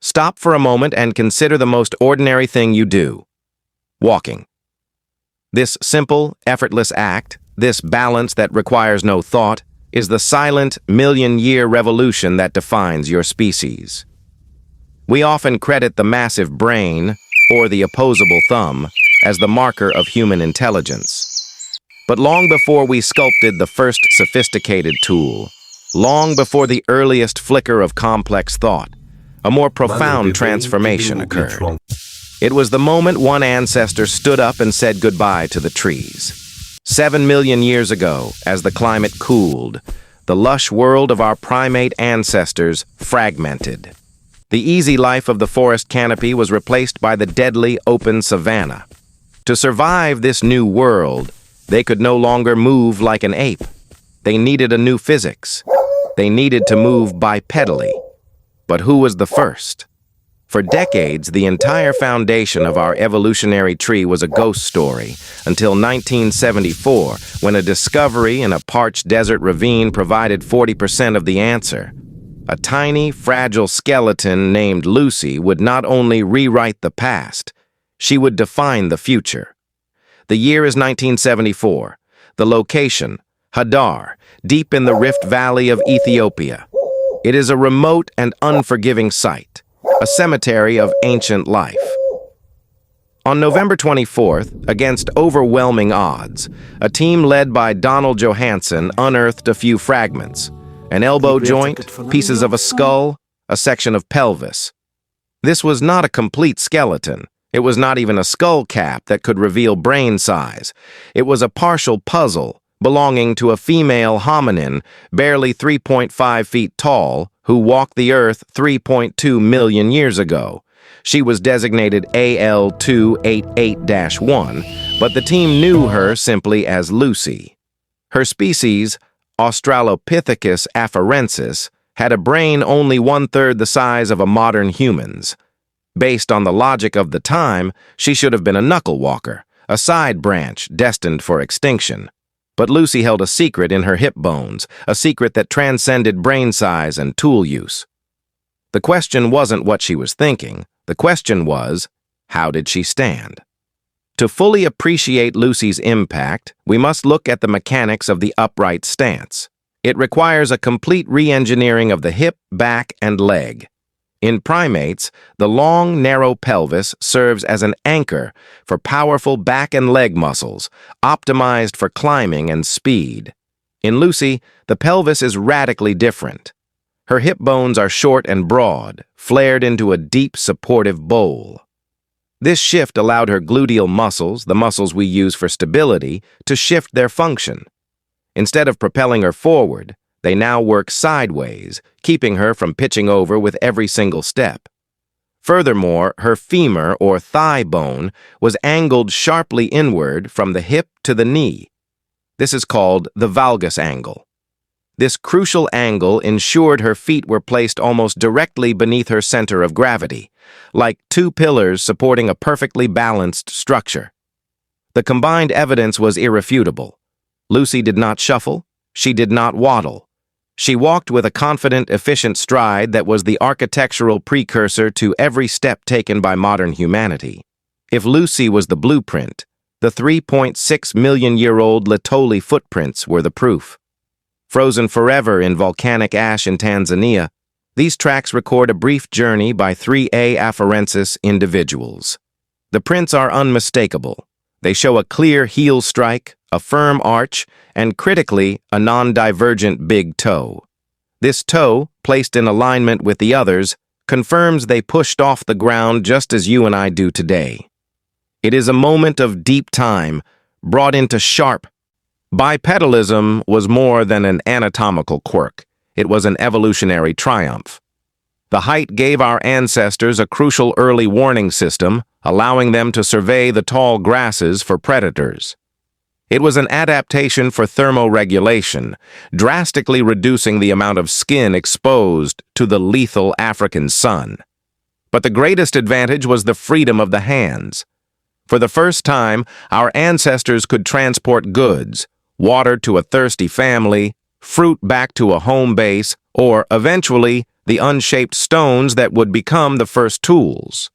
Stop for a moment and consider the most ordinary thing you do: walking. This simple, effortless act, this balance that requires no thought, is the silent, million-year revolution that defines your species. We often credit the massive brain, or the opposable thumb, as the marker of human intelligence. But long before we sculpted the first sophisticated tool, long before the earliest flicker of complex thought, a more profound transformation occurred. It was the moment one ancestor stood up and said goodbye to the trees. 7 million years ago, as the climate cooled, the lush world of our primate ancestors fragmented. The easy life of the forest canopy was replaced by the deadly open savanna. To survive this new world, they could no longer move like an ape. They needed a new physics. They needed to move bipedally. But who was the first? For decades, the entire foundation of our evolutionary tree was a ghost story, until 1974, when a discovery in a parched desert ravine provided 40% of the answer. A tiny, fragile skeleton named Lucy would not only rewrite the past, she would define the future. The year is 1974. The location, Hadar, deep in the Rift Valley of Ethiopia. It is a remote and unforgiving site, a cemetery of ancient life. On November 24th, against overwhelming odds, a team led by Donald Johansen unearthed a few fragments: an elbow joint, pieces of a skull, a section of pelvis. This was not a complete skeleton. It was not even a skull cap that could reveal brain size. It was a partial puzzle belonging to a female hominin, barely 3.5 feet tall, who walked the earth 3.2 million years ago. She was designated AL288-1, but the team knew her simply as Lucy. Her species, Australopithecus afarensis, had a brain only 1/3 the size of a modern human's. Based on the logic of the time, she should have been a knuckle walker, a side branch destined for extinction. But Lucy held a secret in her hip bones, a secret that transcended brain size and tool use. The question wasn't what she was thinking. The question was, how did she stand? To fully appreciate Lucy's impact, we must look at the mechanics of the upright stance. It requires a complete re-engineering of the hip, back, and leg. In primates, the long, narrow pelvis serves as an anchor for powerful back and leg muscles, optimized for climbing and speed. In Lucy, the pelvis is radically different. Her hip bones are short and broad, flared into a deep, supportive bowl. This shift allowed her gluteal muscles, the muscles we use for stability, to shift their function. Instead of propelling her forward, they now work sideways, keeping her from pitching over with every single step. Furthermore, her femur or thigh bone was angled sharply inward from the hip to the knee. This is called the valgus angle. This crucial angle ensured her feet were placed almost directly beneath her center of gravity, like two pillars supporting a perfectly balanced structure. The combined evidence was irrefutable. Lucy did not shuffle. She did not waddle. She walked with a confident, efficient stride that was the architectural precursor to every step taken by modern humanity. If Lucy was the blueprint, the 3.6 million-year-old Litoli footprints were the proof. Frozen forever in volcanic ash in Tanzania, these tracks record a brief journey by 3A afarensis individuals. The prints are unmistakable. They show a clear heel strike, a firm arch, and critically, a non-divergent big toe. This toe, placed in alignment with the others, confirms they pushed off the ground just as you and I do today. It is a moment of deep time, brought into sharp. Bipedalism was more than an anatomical quirk. It was an evolutionary triumph. The height gave our ancestors a crucial early warning system, allowing them to survey the tall grasses for predators. It was an adaptation for thermoregulation, drastically reducing the amount of skin exposed to the lethal African sun. But the greatest advantage was the freedom of the hands. For the first time, our ancestors could transport goods, water to a thirsty family, fruit back to a home base, or, eventually, the unshaped stones that would become the first tools.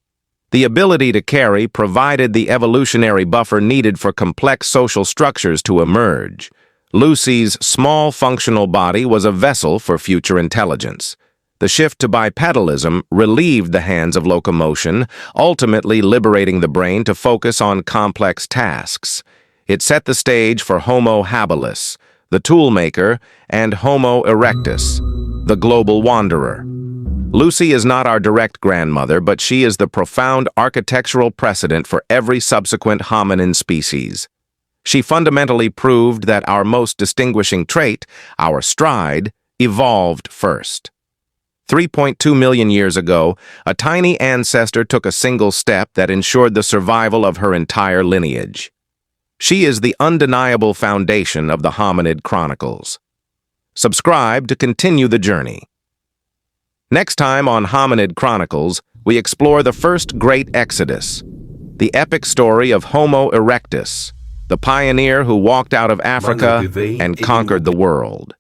The ability to carry provided the evolutionary buffer needed for complex social structures to emerge. Lucy's small functional body was a vessel for future intelligence. The shift to bipedalism relieved the hands of locomotion, ultimately liberating the brain to focus on complex tasks. It set the stage for Homo habilis, the toolmaker, and Homo erectus, the global wanderer. Lucy is not our direct grandmother, but she is the profound architectural precedent for every subsequent hominin species. She fundamentally proved that our most distinguishing trait, our stride, evolved first. 3.2 million years ago, a tiny ancestor took a single step that ensured the survival of her entire lineage. She is the undeniable foundation of the Hominid Chronicles. Subscribe to continue the journey. Next time on Hominid Chronicles, we explore the first great exodus, the epic story of Homo erectus, the pioneer who walked out of Africa and conquered the world.